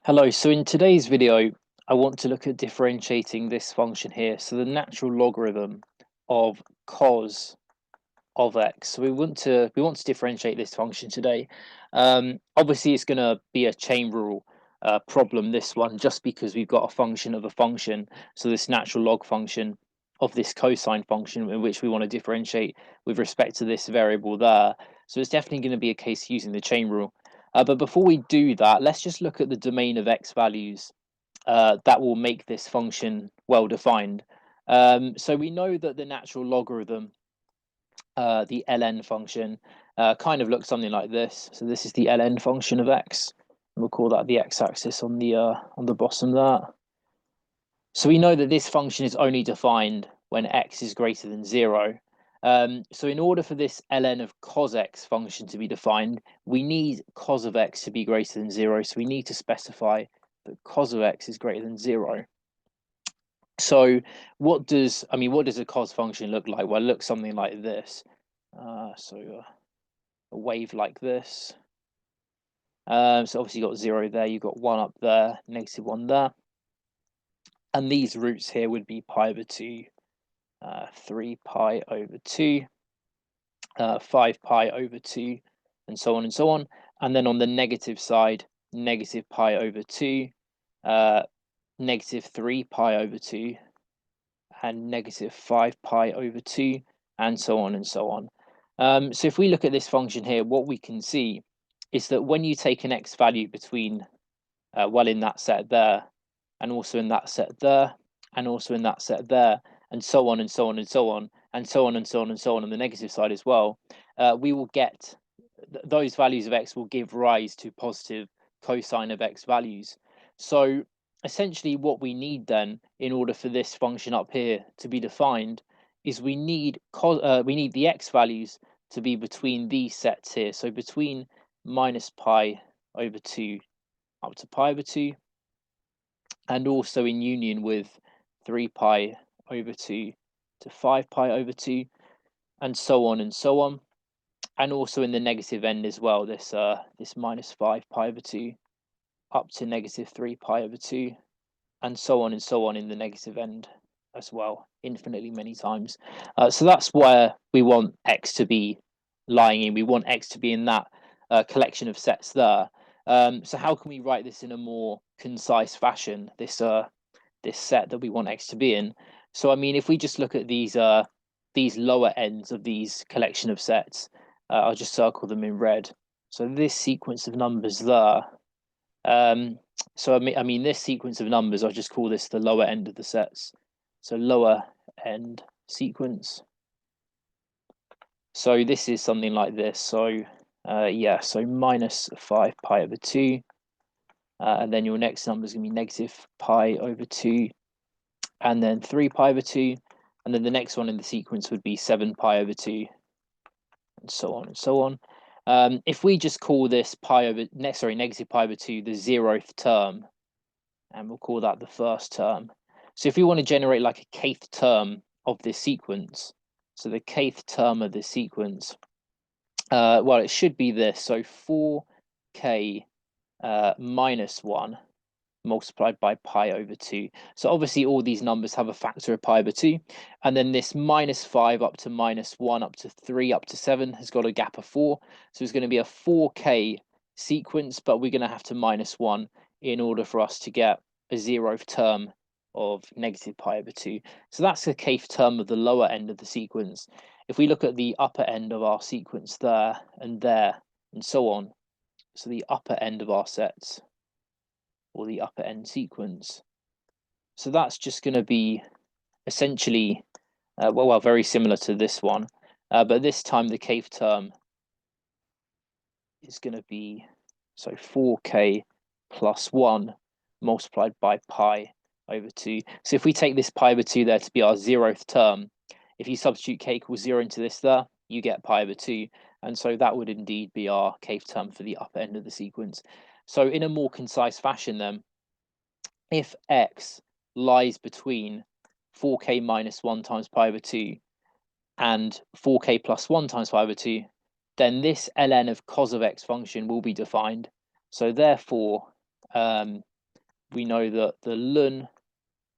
Hello, so in today's video, I want to look at differentiating this function here. So the natural logarithm of cos of x. So we want to differentiate this function today. Obviously, it's going to be a chain rule problem, this one, just because we've got a function of a function. So this natural log function of this cosine function in which we want to differentiate with respect to this variable there. So it's definitely going to be a case using the chain rule. But before we do that, let's just look at the domain of x values that will make this function well defined. So we know that the natural logarithm, the ln function, kind of looks something like this. So this is the ln function of x. We'll call that the x-axis on the bottom there. So we know that this function is only defined when x is greater than 0. So in order for this ln of cos x function to be defined, we need cos of x to be greater than 0. So we need to specify that cos of x is greater than 0. So what does a cos function look like? Well, it looks something like this. So a wave like this. So obviously you've got 0 there, you've got 1 up there, -1 there. And these roots here would be pi over 2, 3 pi over 2, 5 pi over 2, and so on and so on. And then on the negative side, negative pi over 2, negative 3 pi over 2, and negative 5 pi over 2, and so on and so on. So if we look at this function here, what we can see is that when you take an x value between, well, in that set there, and also in that set there, and also in that set there, and so on and so on and so on, and so on and so on and so on the negative side as well, we will get those values of x will give rise to positive cosine of x values. So essentially what we need then in order for this function up here to be defined is we need the x values to be between these sets here. So between minus pi over 2 up to pi over 2, and also in union with 3 pi over 2 to 5 pi over 2, and so on and so on. And also in the negative end as well, this minus 5 pi over 2 up to negative 3 pi over 2, and so on in the negative end as well, infinitely many times. So that's where we want x to be lying in. We want x to be in that collection of sets there. So how can we write this in a more concise fashion, this set that we want x to be in? So I mean, if we just look at these lower ends of these collection of sets, I'll just circle them in red. So this sequence of numbers there. So I mean this sequence of numbers, I'll just call this the lower end of the sets. So lower end sequence. So this is something like this. So yeah, so minus 5 pi over 2. And then your next number is going to be negative pi over 2. And then 3 pi over 2. And then the next one in the sequence would be 7 pi over 2. And so on and so on. If we just call this negative pi over 2 the 0th term, and we'll call that the first term. So if we want to generate like a kth term of this sequence, so the kth term of this sequence, well, it should be this. So 4k minus 1 multiplied by pi over 2. So obviously all these numbers have a factor of pi over 2. And then this minus 5 up to minus 1 up to 3 up to 7 has got a gap of 4. So it's going to be a 4k sequence, but we're going to have to minus 1 in order for us to get a 0th term of negative pi over 2. So that's the kth term of the lower end of the sequence. If we look at the upper end of our sequence there, and so on, so the upper end of our sets, or the upper end sequence. So that's just going to be essentially, well, very similar to this one, but this time the kth term is going to be, so 4k plus 1 multiplied by pi over 2. So if we take this pi over 2 there to be our 0th term, if you substitute k equals 0 into this there, you get pi over 2. And so that would indeed be our kth term for the upper end of the sequence. So in a more concise fashion then, if x lies between 4k minus 1 times pi over 2 and 4k plus 1 times pi over 2, then this ln of cos of x function will be defined. So therefore, we know that the ln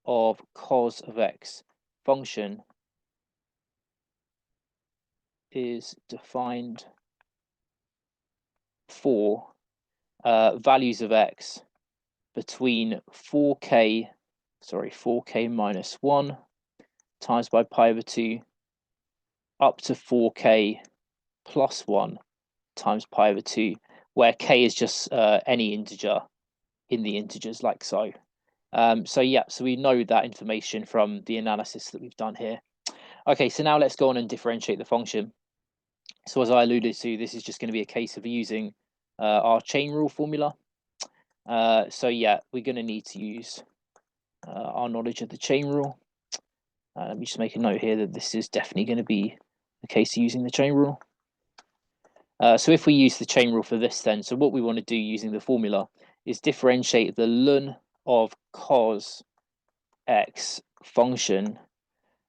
of cos of x function is defined for values of x between 4k minus 1 times by pi over 2 up to 4k plus 1 times pi over 2, where k is just any integer in the integers, like so. So we know that information from the analysis that we've done here. Okay, so now let's go on and differentiate the function. So as I alluded to, this is just going to be a case of using our chain rule formula. So we're going to need to use our knowledge of the chain rule. Let me just make a note here that this is definitely going to be the case of using the chain rule. So if we use the chain rule for this then, so what we want to do using the formula is differentiate the ln of cos x function,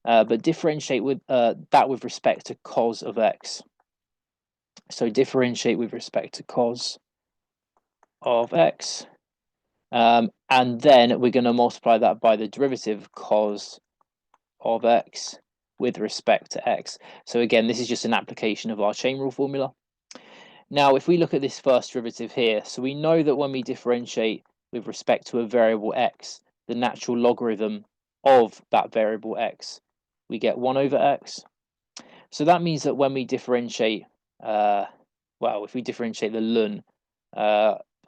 but differentiate with that with respect to cos of x. So differentiate with respect to cos of x, and then we're going to multiply that by the derivative of cos of x with respect to x. So again, this is just an application of our chain rule formula. Now, if we look at this first derivative here, so we know that when we differentiate with respect to a variable x, the natural logarithm of that variable x, we get 1 over x. So that means that when we differentiate, if we differentiate the ln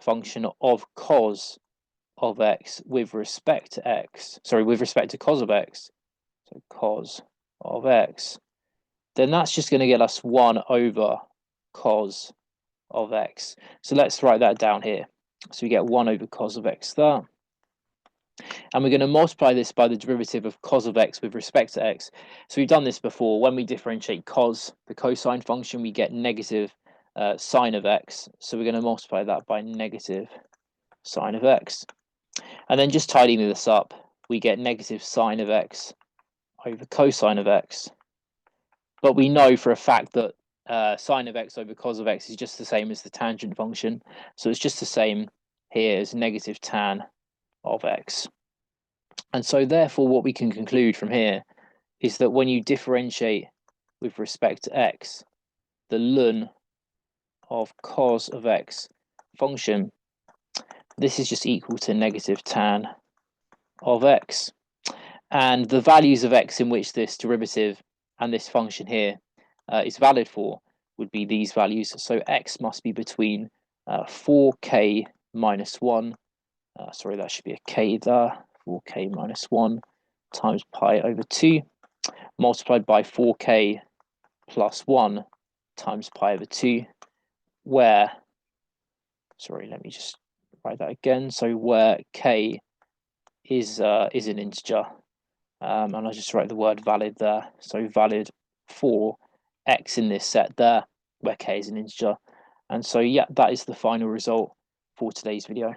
function of cos of x with respect to x, with respect to cos of x, so cos of x, then that's just going to get us 1 over cos of x. So let's write that down here. So we get 1 over cos of x there. And we're going to multiply this by the derivative of cos of x with respect to x. So we've done this before. When we differentiate cos, the cosine function, we get negative sine of x. So we're going to multiply that by negative sine of x. And then just tidying this up, we get negative sine of x over cosine of x. But we know for a fact that sine of x over cos of x is just the same as the tangent function. So it's just the same here as negative tan of x. And so therefore what we can conclude from here is that when you differentiate with respect to x, the ln of cos of x function, this is just equal to negative tan of x. And the values of x in which this derivative and this function here is valid for would be these values. So x must be between 4k minus 1, that should be a k there, 4k minus 1 times pi over 2, multiplied by 4k plus 1 times pi over 2, where, let me just write that again, so where k is an integer, and I'll just write the word valid there, so valid for x in this set there, where k is an integer. And so that is the final result for today's video.